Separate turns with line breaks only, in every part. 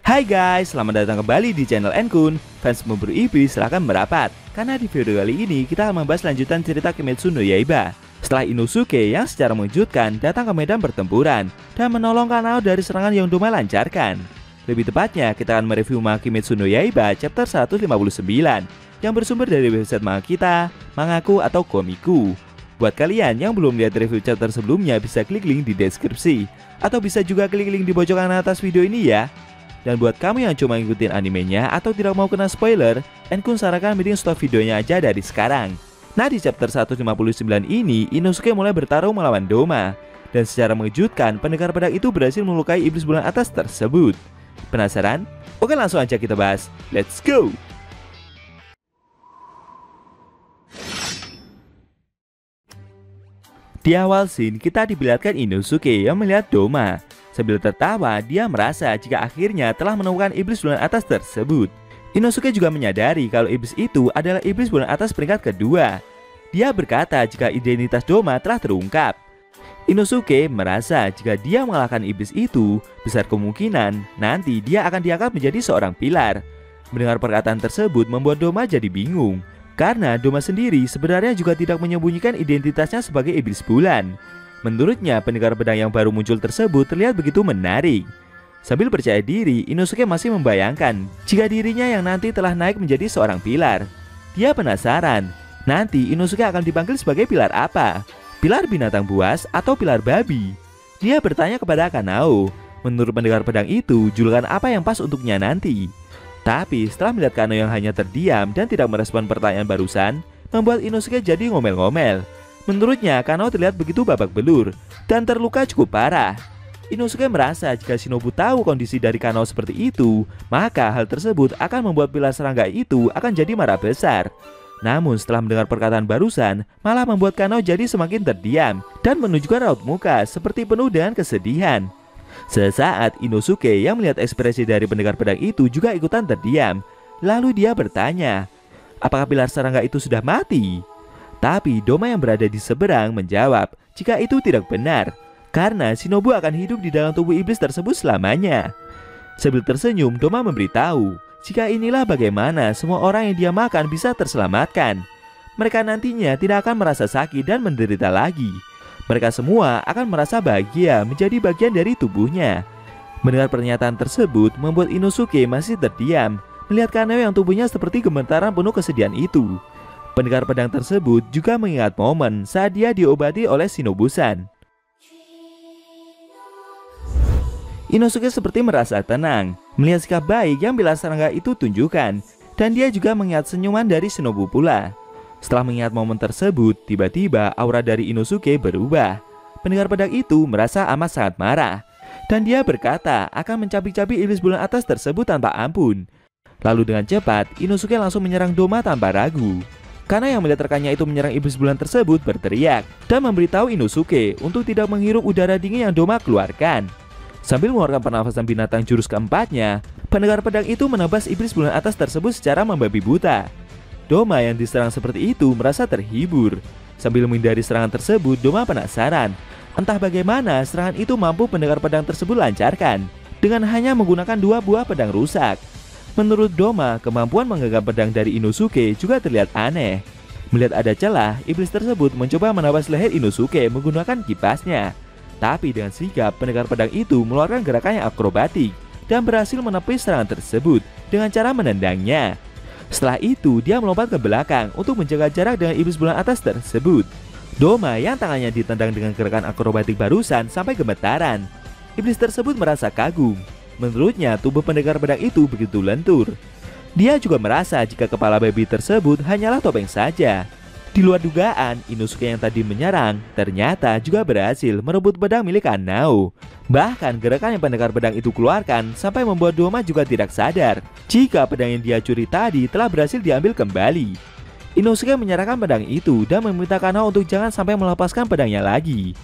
Hai guys, selamat datang kembali di channel Enkun. Fans memburu iblis silahkan merapat, karena di video kali ini kita akan membahas lanjutan cerita Kimetsu no Yaiba. Setelah Inosuke yang secara mengejutkan datang ke medan pertempuran dan menolong Kanao dari serangan yang Doma lancarkan. Lebih tepatnya, kita akan mereview manga Kimetsu no Yaiba chapter 159 yang bersumber dari website manga kita, Mangaku atau Komiku. Buat kalian yang belum lihat review chapter sebelumnya, bisa klik link di deskripsi atau bisa juga klik link di pojok kanan atas video ini ya. Dan buat kamu yang cuma ngikutin animenya atau tidak mau kena spoiler, Enkun sarankan mending stop videonya aja dari sekarang. Nah, di chapter 159 ini, Inosuke mulai bertarung melawan Doma. Dan secara mengejutkan, pendekar pedang itu berhasil melukai iblis bulan atas tersebut. Penasaran? Oke, langsung aja kita bahas. Let's go! Di awal scene, kita diperlihatkan Inosuke yang melihat Doma. Sambil tertawa, dia merasa jika akhirnya telah menemukan iblis bulan atas tersebut. Inosuke juga menyadari kalau iblis itu adalah iblis bulan atas peringkat kedua. Dia berkata jika identitas Doma telah terungkap. Inosuke merasa jika dia mengalahkan iblis itu, besar kemungkinan nanti dia akan diangkat menjadi seorang pilar. Mendengar perkataan tersebut membuat Doma jadi bingung, karena Doma sendiri sebenarnya juga tidak menyembunyikan identitasnya sebagai iblis bulan. Menurutnya, pendekar pedang yang baru muncul tersebut terlihat begitu menarik. Sambil percaya diri, Inosuke masih membayangkan jika dirinya yang nanti telah naik menjadi seorang pilar. Dia penasaran, nanti Inosuke akan dipanggil sebagai pilar apa? Pilar binatang buas atau pilar babi? Dia bertanya kepada Kanao. Menurut pendekar pedang itu, julukan apa yang pas untuknya nanti? Tapi setelah melihat Kanao yang hanya terdiam dan tidak merespon pertanyaan barusan, membuat Inosuke jadi ngomel-ngomel. Menurutnya, Kanao terlihat begitu babak belur dan terluka cukup parah. Inosuke merasa jika Shinobu tahu kondisi dari Kanao seperti itu, maka hal tersebut akan membuat pilar serangga itu akan jadi marah besar. Namun setelah mendengar perkataan barusan, malah membuat Kanao jadi semakin terdiam dan menunjukkan raut muka seperti penuh dengan kesedihan. Sesaat Inosuke yang melihat ekspresi dari pendekar pedang itu juga ikutan terdiam. Lalu dia bertanya, apakah pilar serangga itu sudah mati? Tapi Doma yang berada di seberang menjawab jika itu tidak benar, karena Shinobu akan hidup di dalam tubuh iblis tersebut selamanya. Sambil tersenyum, Doma memberitahu jika inilah bagaimana semua orang yang dia makan bisa terselamatkan. Mereka nantinya tidak akan merasa sakit dan menderita lagi. Mereka semua akan merasa bahagia menjadi bagian dari tubuhnya. Mendengar pernyataan tersebut membuat Inosuke masih terdiam, melihat Kanao yang tubuhnya seperti gemetaran penuh kesedihan itu. Pendekar pedang tersebut juga mengingat momen saat dia diobati oleh Shinobu-san. Inosuke seperti merasa tenang melihat sikap baik yang pilar serangga itu tunjukkan, dan dia juga mengingat senyuman dari Shinobu pula. Setelah mengingat momen tersebut, tiba-tiba aura dari Inosuke berubah. Pendekar pedang itu merasa amat sangat marah, dan dia berkata akan mencabik-cabik iblis bulan atas tersebut tanpa ampun. Lalu dengan cepat, Inosuke langsung menyerang Doma tanpa ragu. Karena yang melihat rekannya itu menyerang iblis bulan tersebut berteriak dan memberitahu Inosuke untuk tidak menghirup udara dingin yang Doma keluarkan. Sambil mengeluarkan pernafasan binatang jurus keempatnya, pendekar pedang itu menebas iblis bulan atas tersebut secara membabi buta. Doma yang diserang seperti itu merasa terhibur. Sambil menghindari serangan tersebut, Doma penasaran entah bagaimana serangan itu mampu pendekar pedang tersebut lancarkan dengan hanya menggunakan 2 buah pedang rusak. Menurut Doma, kemampuan menggenggam pedang dari Inosuke juga terlihat aneh. Melihat ada celah, iblis tersebut mencoba menebas leher Inosuke menggunakan kipasnya. Tapi dengan sigap, pendekar pedang itu mengeluarkan gerakan yang akrobatik dan berhasil menepis serangan tersebut dengan cara menendangnya. Setelah itu, dia melompat ke belakang untuk menjaga jarak dengan iblis bulan atas tersebut. Doma yang tangannya ditendang dengan gerakan akrobatik barusan sampai gemetaran. Iblis tersebut merasa kagum. Menurutnya, tubuh pendekar pedang itu begitu lentur. Dia juga merasa jika kepala babi tersebut hanyalah topeng saja. Di luar dugaan, Inosuke yang tadi menyerang ternyata juga berhasil merebut pedang milik Kanao. Bahkan gerakan yang pendekar pedang itu keluarkan sampai membuat Doma juga tidak sadar jika pedang yang dia curi tadi telah berhasil diambil kembali. Inosuke menyerahkan pedang itu dan meminta Kanao untuk jangan sampai melepaskan pedangnya lagi.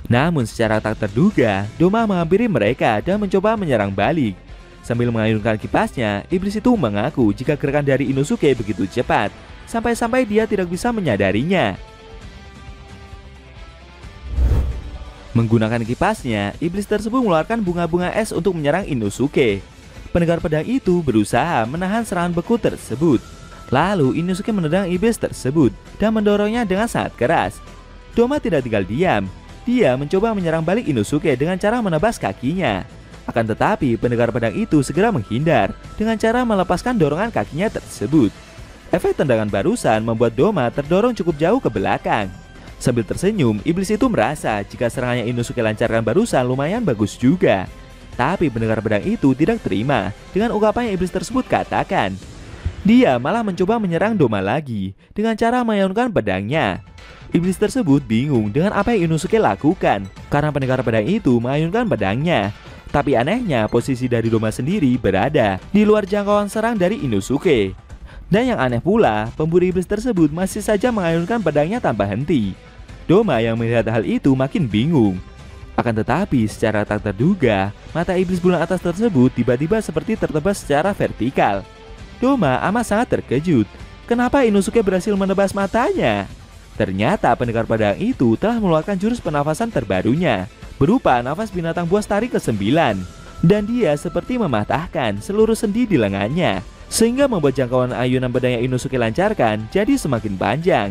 Namun secara tak terduga, Doma menghampiri mereka dan mencoba menyerang balik. Sambil mengayunkan kipasnya, iblis itu mengaku jika gerakan dari Inosuke begitu cepat, sampai-sampai dia tidak bisa menyadarinya. Menggunakan kipasnya, iblis tersebut mengeluarkan bunga-bunga es untuk menyerang Inosuke. Pendekar pedang itu berusaha menahan serangan beku tersebut. Lalu Inosuke menendang iblis tersebut dan mendorongnya dengan sangat keras. Doma tidak tinggal diam. Dia mencoba menyerang balik Inosuke dengan cara menebas kakinya. Akan tetapi pendekar pedang itu segera menghindar dengan cara melepaskan dorongan kakinya tersebut. Efek tendangan barusan membuat Doma terdorong cukup jauh ke belakang. Sambil tersenyum, iblis itu merasa jika serangannya Inosuke lancarkan barusan lumayan bagus juga. Tapi pendekar pedang itu tidak terima dengan ungkapan yang iblis tersebut katakan. Dia malah mencoba menyerang Doma lagi dengan cara mengayunkan pedangnya. Iblis tersebut bingung dengan apa yang Inosuke lakukan karena pendekar pedang itu mengayunkan pedangnya. Tapi anehnya posisi dari Doma sendiri berada di luar jangkauan serang dari Inosuke. Dan yang aneh pula, pemburu iblis tersebut masih saja mengayunkan pedangnya tanpa henti. Doma yang melihat hal itu makin bingung. Akan tetapi secara tak terduga, mata iblis bulan atas tersebut tiba-tiba seperti tertebas secara vertikal. Doma amat sangat terkejut. Kenapa Inosuke berhasil menebas matanya? Ternyata pendekar pedang itu telah mengeluarkan jurus pernafasan terbarunya, berupa nafas binatang buas tarik ke-9. Dan dia seperti mematahkan seluruh sendi di lengannya, sehingga membuat jangkauan ayunan pedang yang Inosuke lancarkan jadi semakin panjang.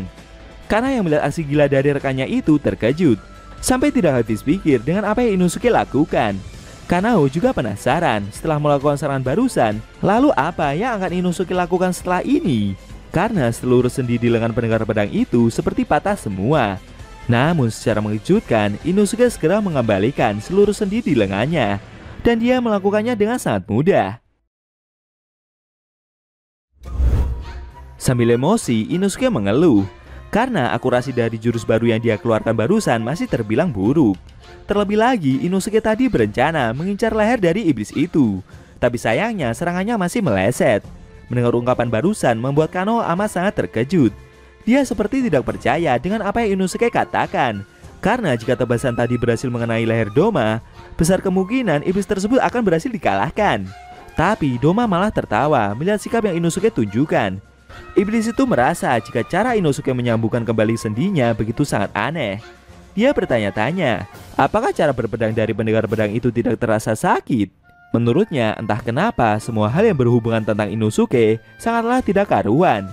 Karena yang melihat aksi gila dari rekannya itu terkejut, sampai tidak habis pikir dengan apa yang Inosuke lakukan. Kanao juga penasaran setelah melakukan serangan barusan, lalu apa yang akan Inosuke lakukan setelah ini? Karena seluruh sendi di lengan pendekar pedang itu seperti patah semua. Namun secara mengejutkan, Inosuke segera mengembalikan seluruh sendi di lengannya, dan dia melakukannya dengan sangat mudah. Sambil emosi, Inosuke mengeluh karena akurasi dari jurus baru yang dia keluarkan barusan masih terbilang buruk. Terlebih lagi, Inosuke tadi berencana mengincar leher dari iblis itu. Tapi sayangnya serangannya masih meleset. Mendengar ungkapan barusan membuat Kanao amat sangat terkejut. Dia seperti tidak percaya dengan apa yang Inosuke katakan. Karena jika tebasan tadi berhasil mengenai leher Doma, besar kemungkinan iblis tersebut akan berhasil dikalahkan. Tapi Doma malah tertawa melihat sikap yang Inosuke tunjukkan. Iblis itu merasa jika cara Inosuke menyambungkan kembali sendinya begitu sangat aneh. Dia bertanya-tanya, apakah cara berpedang dari pendekar pedang itu tidak terasa sakit? Menurutnya, entah kenapa semua hal yang berhubungan tentang Inosuke sangatlah tidak karuan.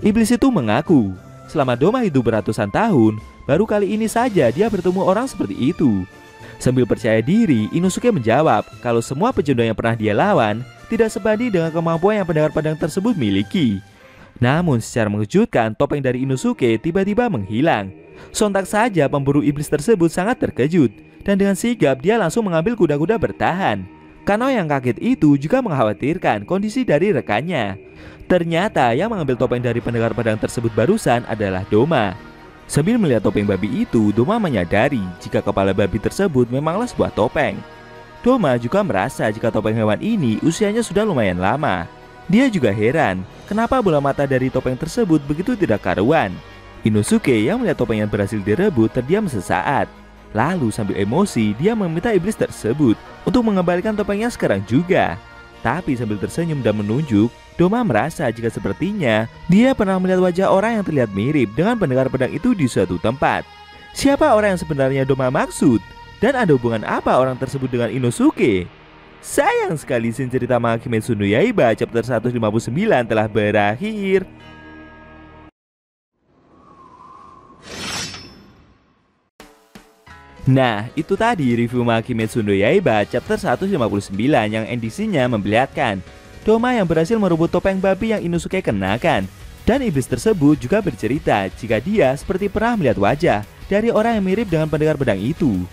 Iblis itu mengaku, selama Doma hidup beratusan tahun, baru kali ini saja dia bertemu orang seperti itu. Sambil percaya diri, Inosuke menjawab kalau semua pecundang yang pernah dia lawan tidak sebanding dengan kemampuan yang pendekar pedang tersebut miliki. Namun secara mengejutkan, topeng dari Inosuke tiba-tiba menghilang. Sontak saja pemburu iblis tersebut sangat terkejut, dan dengan sigap dia langsung mengambil kuda-kuda bertahan. Kanao yang kaget itu juga mengkhawatirkan kondisi dari rekannya. Ternyata yang mengambil topeng dari pendekar pedang tersebut barusan adalah Doma. Sambil melihat topeng babi itu, Doma menyadari jika kepala babi tersebut memanglah sebuah topeng. Doma juga merasa jika topeng hewan ini usianya sudah lumayan lama. Dia juga heran, kenapa bola mata dari topeng tersebut begitu tidak karuan. Inosuke yang melihat topeng yang berhasil direbut terdiam sesaat. Lalu sambil emosi, dia meminta iblis tersebut untuk mengembalikan topengnya sekarang juga. Tapi sambil tersenyum dan menunjuk, Doma merasa jika sepertinya dia pernah melihat wajah orang yang terlihat mirip dengan pendekar pedang itu di suatu tempat. Siapa orang yang sebenarnya Doma maksud? Dan ada hubungan apa orang tersebut dengan Inosuke? Sayang sekali scene cerita manga Kimetsu no Yaiba chapter 159 telah berakhir. Nah, itu tadi review manga Kimetsu no Yaiba chapter 159 yang NDC-nya memperlihatkan Doma yang berhasil merebut topeng babi yang Inosuke kenakan. Dan iblis tersebut juga bercerita jika dia seperti pernah melihat wajah dari orang yang mirip dengan pendekar pedang itu.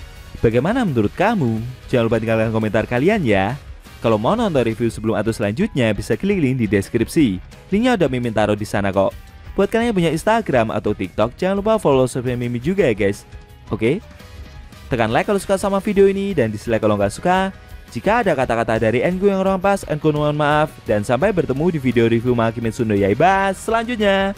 Bagaimana menurut kamu? Jangan lupa tinggalkan komentar kalian ya. Kalau mau nonton review sebelum atau selanjutnya bisa klik link di deskripsi. Linknya udah Mimin taruh di sana kok. Buat kalian yang punya Instagram atau TikTok, jangan lupa follow subscribe Mimi juga ya guys. Oke? Tekan like kalau suka sama video ini dan dislike kalau nggak suka. Jika ada kata-kata dari Enku yang kurang pas, Enku mohon maaf. Dan sampai bertemu di video review manga Kimetsu no Yaiba selanjutnya.